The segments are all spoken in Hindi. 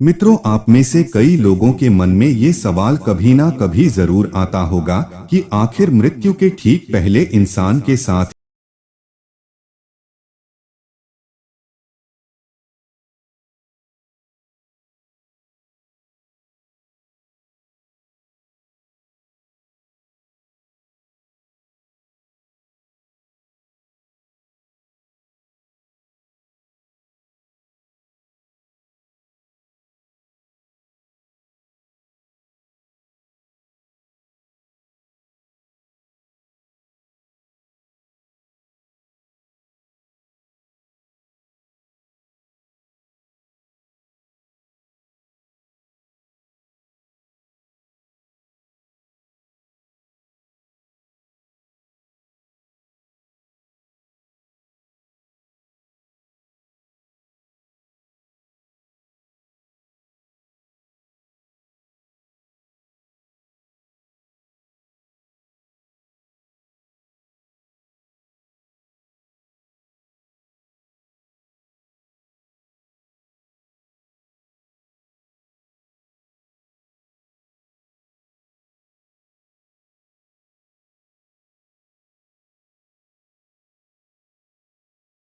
मित्रों, आप में से कई लोगों के मन में ये सवाल कभी ना कभी जरूर आता होगा कि आखिर मृत्यु के ठीक पहले इंसान के साथ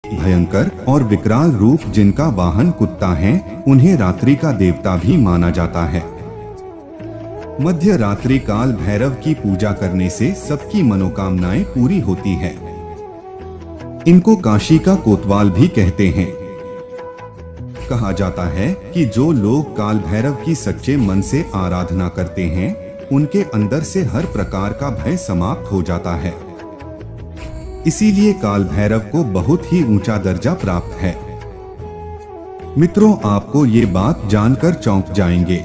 भयंकर और विकराल रूप जिनका वाहन कुत्ता है, उन्हें रात्रि का देवता भी माना जाता है। मध्य रात्रि काल भैरव की पूजा करने से सबकी मनोकामनाएं पूरी होती है। इनको काशी का कोतवाल भी कहते हैं। कहा जाता है कि जो लोग काल भैरव की सच्चे मन से आराधना करते हैं, उनके अंदर से हर प्रकार का भय समाप्त हो जाता है। इसीलिए काल भैरव को बहुत ही ऊंचा दर्जा प्राप्त है। मित्रों, आपको ये बात जानकर चौंक जाएंगे।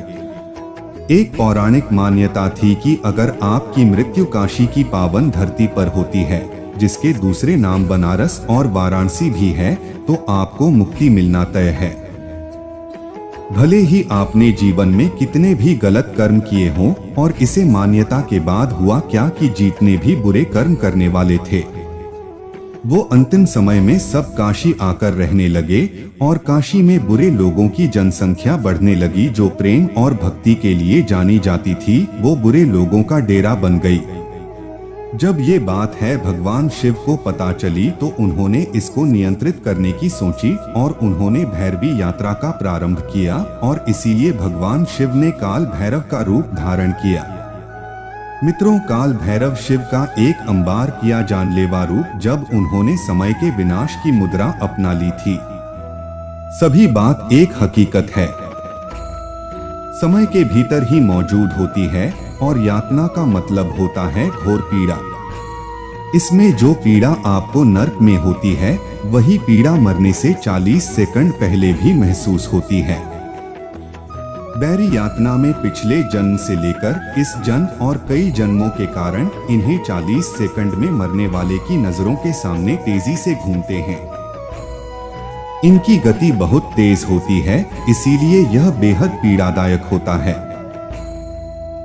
एक पौराणिक मान्यता थी कि अगर आपकी मृत्यु काशी की पावन धरती पर होती है, जिसके दूसरे नाम बनारस और वाराणसी भी है, तो आपको मुक्ति मिलना तय है। भले ही आपने जीवन में कितने भी गलत कर्म किए हों, और इसे मान्यता के बाद हुआ क्या कि जितने भी बुरे कर्म करने वाले थे, वो अंतिम समय में सब काशी आकर रहने लगे, और काशी में बुरे लोगों की जनसंख्या बढ़ने लगी। जो प्रेम और भक्ति के लिए जानी जाती थी, वो बुरे लोगों का डेरा बन गई। जब ये बात है भगवान शिव को पता चली, तो उन्होंने इसको नियंत्रित करने की सोची और उन्होंने भैरवी यात्रा का प्रारंभ किया, और इसीलिए भगवान शिव ने काल भैरव का रूप धारण किया। मित्रों, काल भैरव शिव का एक अंबार किया जानलेवा रूप जब उन्होंने समय के विनाश की मुद्रा अपना ली थी। सभी बात एक हकीकत है, समय के भीतर ही मौजूद होती है, और यातना का मतलब होता है घोर पीड़ा। इसमें जो पीड़ा आपको नर्क में होती है, वही पीड़ा मरने से 40 सेकंड पहले भी महसूस होती है। बैरी यातना में पिछले जन्म से लेकर इस जन्म और कई जन्मों के कारण इन्हें 40 सेकंड में मरने वाले की नजरों के सामने तेजी से घूमते हैं। इनकी गति बहुत तेज होती है, इसीलिए यह बेहद पीड़ादायक होता है।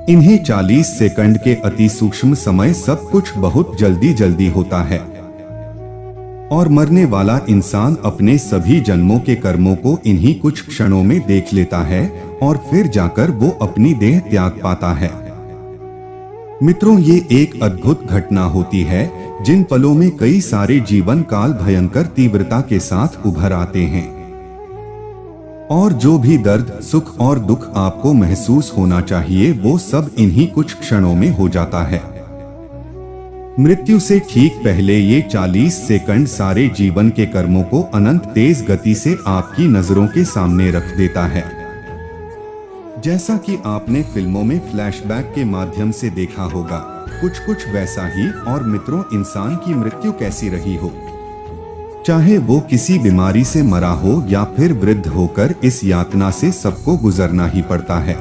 इन्हें 40 सेकंड के अति सूक्ष्म समय सब कुछ बहुत जल्दी जल्दी होता है, और मरने वाला इंसान अपने सभी जन्मों के कर्मों को इन्हीं कुछ क्षणों में देख लेता है, और फिर जाकर वो अपनी देह त्याग पाता है। मित्रों, ये एक अद्भुत घटना होती है, जिन पलों में कई सारे जीवन काल भयंकर तीव्रता के साथ उभर आते हैं, और जो भी दर्द, सुख और दुख आपको महसूस होना चाहिए, वो सब इन्हीं कुछ क्षणों में हो जाता है। मृत्यु से ठीक पहले ये 40 सेकंड सारे जीवन के कर्मों को अनंत तेज गति से आपकी नजरों के सामने रख देता है। जैसा कि आपने फिल्मों में फ्लैशबैक के माध्यम से देखा होगा, कुछ कुछ वैसा ही। और मित्रों, इंसान की मृत्यु कैसी रही हो, चाहे वो किसी बीमारी से मरा हो या फिर वृद्ध होकर, इस यातना से सबको गुजरना ही पड़ता है।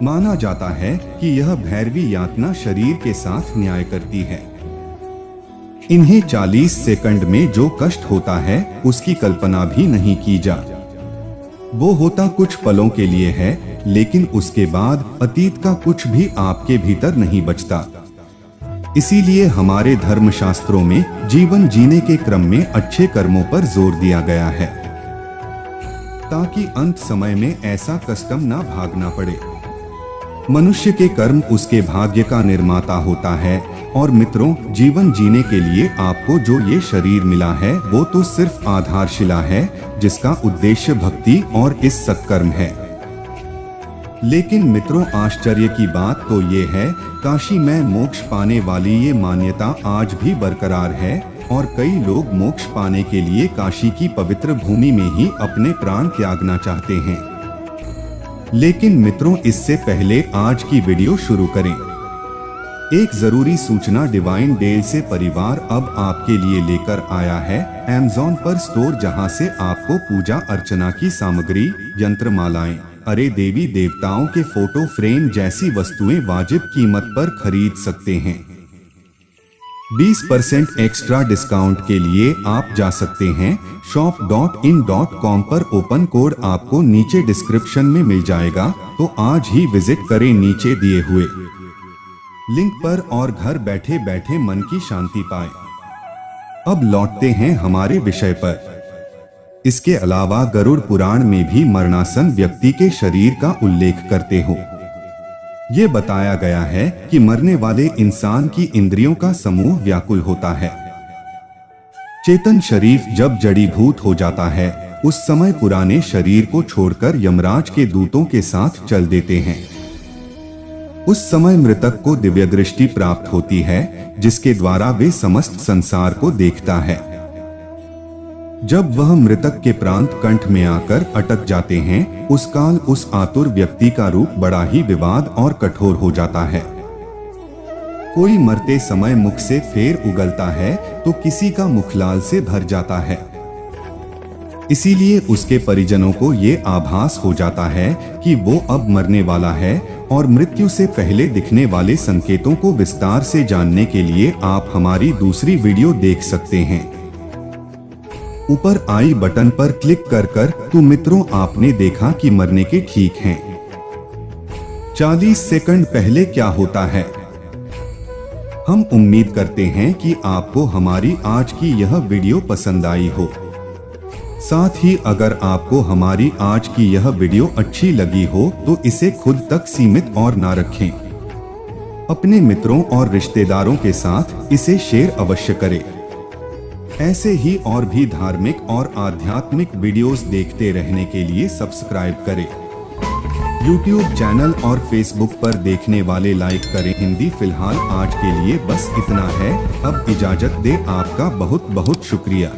माना जाता है कि यह भैरवी यातना शरीर के साथ न्याय करती है। इन्हें 40 सेकंड में जो कष्ट होता है, उसकी कल्पना भी नहीं की जा। वो होता कुछ पलों के लिए है, लेकिन उसके बाद अतीत का कुछ भी आपके भीतर नहीं बचता। इसीलिए हमारे धर्मशास्त्रों में जीवन जीने के क्रम में अच्छे कर्मों पर जोर दिया गया है। ताकि अंत समय में ऐसा कष्टम ना भागना पड़े। मनुष्य के कर्म उसके भाग्य का निर्माता होता है। और मित्रों, जीवन जीने के लिए आपको जो ये शरीर मिला है वो तो सिर्फ आधारशिला है, जिसका उद्देश्य भक्ति और इस सत्कर्म है। लेकिन मित्रों, आश्चर्य की बात तो ये है, काशी में मोक्ष पाने वाली ये मान्यता आज भी बरकरार है और कई लोग मोक्ष पाने के लिए काशी की पवित्र भूमि में ही अपने प्राण त्यागना चाहते हैं। लेकिन मित्रों, इससे पहले आज की वीडियो शुरू करें, एक जरूरी सूचना डिवाइन डेल से परिवार अब आपके लिए लेकर आया है Amazon पर स्टोर, जहां से आपको पूजा अर्चना की सामग्री, यंत्रमालाएं, अरे देवी देवताओं के फोटो फ्रेम जैसी वस्तुएं वाजिब कीमत पर खरीद सकते हैं। 20% एक्स्ट्रा डिस्काउंट के लिए आप जा सकते हैं shop.in.com पर। ओपन कोड आपको नीचे डिस्क्रिप्शन में मिल जाएगा, तो आज ही विजिट करें नीचे दिए हुए लिंक पर और घर बैठे बैठे मन की शांति पाएं। अब लौटते हैं हमारे विषय पर। इसके अलावा गरुड़ पुराण में भी मरणासन व्यक्ति के शरीर का उल्लेख करते हो। ये बताया गया है कि मरने वाले इंसान की इंद्रियों का समूह व्याकुल होता है। चेतन शरीर जब जड़ीभूत हो जाता है, उस समय पुराने शरीर को छोड़कर यमराज के दूतों के साथ चल देते हैं। उस समय मृतक को दिव्य दृष्टि प्राप्त होती है, जिसके द्वारा वे समस्त संसार को देखता है। जब वह मृतक के प्रांत कंठ में आकर अटक जाते हैं, उस काल उस आतुर व्यक्ति का रूप बड़ा ही विवाद और कठोर हो जाता है। कोई मरते समय मुख से फेर उगलता है तो किसी का मुख लाल से भर जाता है। इसीलिए उसके परिजनों को ये आभास हो जाता है कि वो अब मरने वाला है, और मृत्यु से पहले दिखने वाले संकेतों को विस्तार से जानने के लिए आप हमारी दूसरी वीडियो देख सकते हैं। ऊपर आई बटन पर क्लिक कर तो मित्रों, आपने देखा कि मरने के ठीक हैं 40 सेकंड पहले क्या होता है। हम उम्मीद करते हैं कि आपको हमारी आज की यह वीडियो पसंद आई हो। साथ ही अगर आपको हमारी आज की यह वीडियो अच्छी लगी हो तो इसे खुद तक सीमित और ना रखें। अपने मित्रों और रिश्तेदारों के साथ इसे शेयर अवश्य करें। ऐसे ही और भी धार्मिक और आध्यात्मिक वीडियोस देखते रहने के लिए सब्सक्राइब करें। YouTube चैनल और Facebook पर देखने वाले लाइक करें। हिंदी फिलहाल आज के लिए बस इतना है। अब इजाजत दे, आपका बहुत बहुत शुक्रिया।